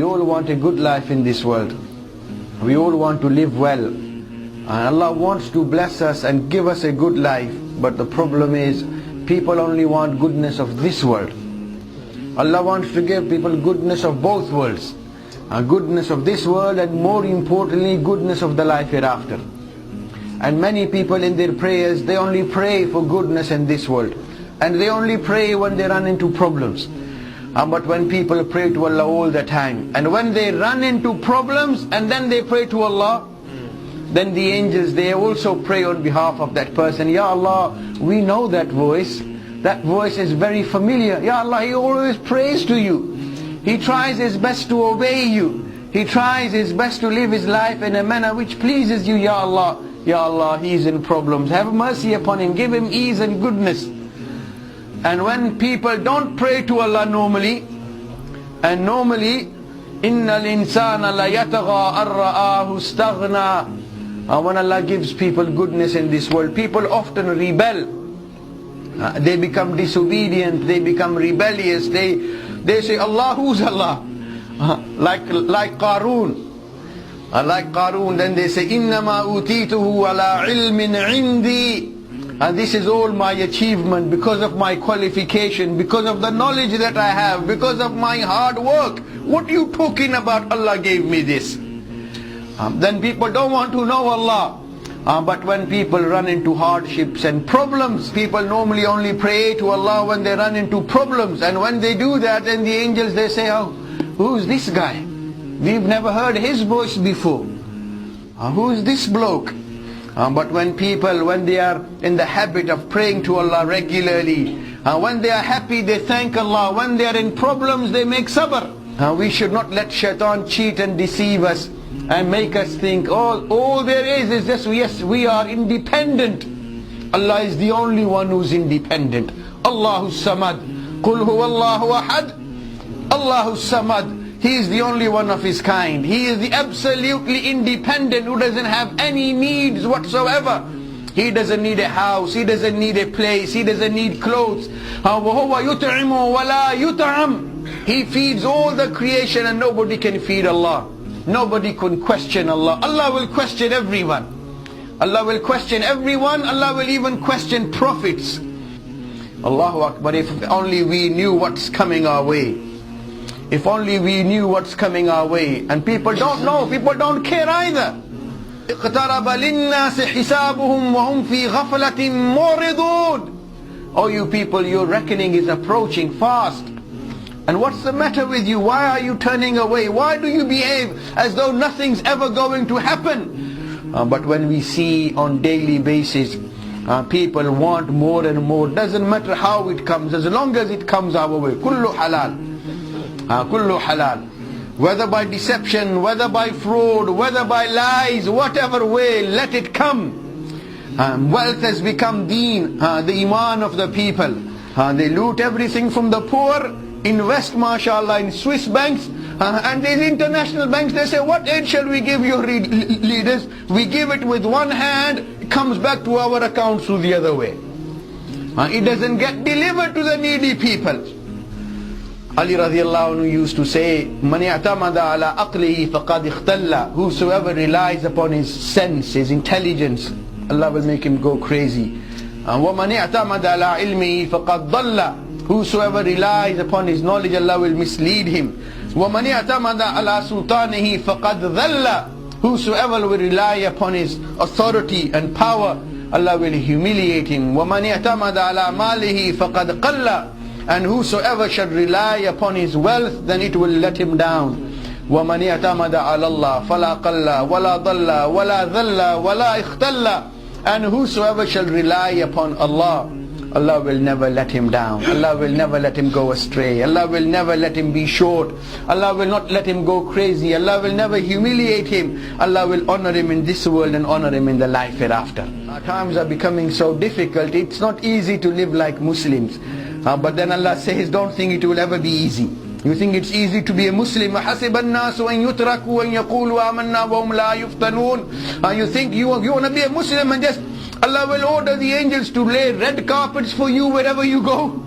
We all want a good life in this world. We all want to live well. And Allah wants to bless us and give us a good life. But the problem is, people only want goodness of this world. Allah wants to give people goodness of both worlds. Goodness of this world, and more importantly, goodness of the life hereafter. And many people in their prayers, they only pray for goodness in this world. And they only pray when they run into problems. But when people pray to Allah all the time, and when they run into problems and then they pray to Allah, then the angels, they also pray on behalf of that person. Ya Allah, we know that voice. That voice is very familiar. Ya Allah, he always prays to you. He tries his best to obey you. He tries his best to live his life in a manner which pleases you. Ya Allah, Ya Allah, he's in problems. Have mercy upon him. Give him ease and goodness. And when people don't pray to Allah normally, and normally, إِنَّ الْإِنسَانَ لَيَتَغَىٰ أَرَّآهُ اسْتَغْنَىٰ. When Allah gives people goodness in this world, people often rebel. They become disobedient, they become rebellious, they say, Allah, who's Allah? Like Qarun. Like Qarun, then they say, إِنَّمَا أُوتِيتُهُ عَلَىٰ عِلْمٍ عِنْدِي. And this is all my achievement, because of my qualification, because of the knowledge that I have, because of my hard work. What are you talking about? Allah gave me this. Then people don't want to know Allah. But when people run into hardships and problems, people normally only pray to Allah when they run into problems. And when they do that, then the angels, they say, oh, who's this guy? We've never heard his voice before. Who's this bloke? But when people, when they are in the habit of praying to Allah regularly, when they are happy, they thank Allah. When they are in problems, they make sabr. We should not let shaitan cheat and deceive us and make us think all there is just, yes, we are independent. Allah is the only one who's independent. Allahu Samad. Qul huwa Allahu Ahad. Allahu Samad. He is the only one of his kind. He is the absolutely independent, who doesn't have any needs whatsoever. He doesn't need a house, he doesn't need a place, he doesn't need clothes. وَهُوَ يُطْعِمُ وَلَا يُطْعَمُ. He feeds all the creation and nobody can feed Allah. Nobody can question Allah. Allah will question everyone. Allah will question everyone. Allah will even question prophets. Allahu Akbar. If only we knew what's coming our way. If only we knew what's coming our way. And people don't know, people don't care either. اقترب للناس حسابهم وهم في غفلة معرضون. Oh, you people, your reckoning is approaching fast. And what's the matter with you? Why are you turning away? Why do you behave as though nothing's ever going to happen? But when we see on daily basis, people want more and more. Doesn't matter how it comes, as long as it comes our way. Kullu halal. Kullu halal. Whether by deception, whether by fraud, whether by lies, whatever way, let it come. Wealth has become deen, the iman of the people. They loot everything from the poor, invest, mashallah, in Swiss banks, and these international banks, they say, what aid shall we give your leaders? We give it with one hand, it comes back to our account through the other way. It doesn't get delivered to the needy people. Ali radiallahu anhu used to say, "Man i'tamada ala aqlihi faqad ikhtalla." Whosoever relies upon his sense, his intelligence, Allah will make him go crazy. "Wa man i'tamada ala ilmihi faqad dalla." Whosoever relies upon his knowledge, Allah will mislead him. "Wa man i'tamada ala sultanihi faqad dhalla." Whosoever will rely upon his authority and power, Allah will humiliate him. "Wa man i'tamada ala malihi faqad qalla." And whosoever shall rely upon his wealth, then it will let him down. وَمَنْ يَعْتَمَدَ عَلَى اللَّهِ فَلَا قَلَّ وَلَا ضَلَّ وَلَا ذَلَّ وَلَا اخْتَلَّ. And whosoever shall rely upon Allah, Allah will never let him down. Allah will never let him go astray. Allah will never let him be short. Allah will not let him go crazy. Allah will never humiliate him. Allah will honor him in this world and honor him in the life hereafter. Our times are becoming so difficult. It's not easy to live like Muslims. But then Allah says, don't think it will ever be easy. You think it's easy to be a Muslim? حَسِبَ النَّاسُ أَن يُتْرَكُوا أَن يَقُولُوا آمَنَّا وَهُمْ لَا يُفْتَنُونَ. You think you want to be a Muslim and just Allah will order the angels to lay red carpets for you wherever you go?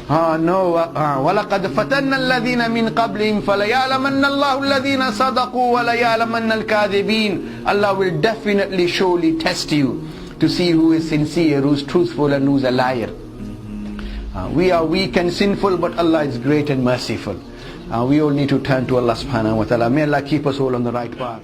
No. وَلَقَدْ فَتَنَّ الَّذِينَ مِنْ قَبْلِهِمْ فَلَيَعْلَمَنَّ اللَّهُ الَّذِينَ صَدَقُوا وَلَيَعْلَمَنَّ الْكَاذِبِينَ. Allah will definitely, surely test you to see who is sincere, who is truthful, and who is a liar. We are weak and sinful, but Allah is great and merciful. We all need to turn to Allah subhanahu wa ta'ala. May Allah keep us all on the right path.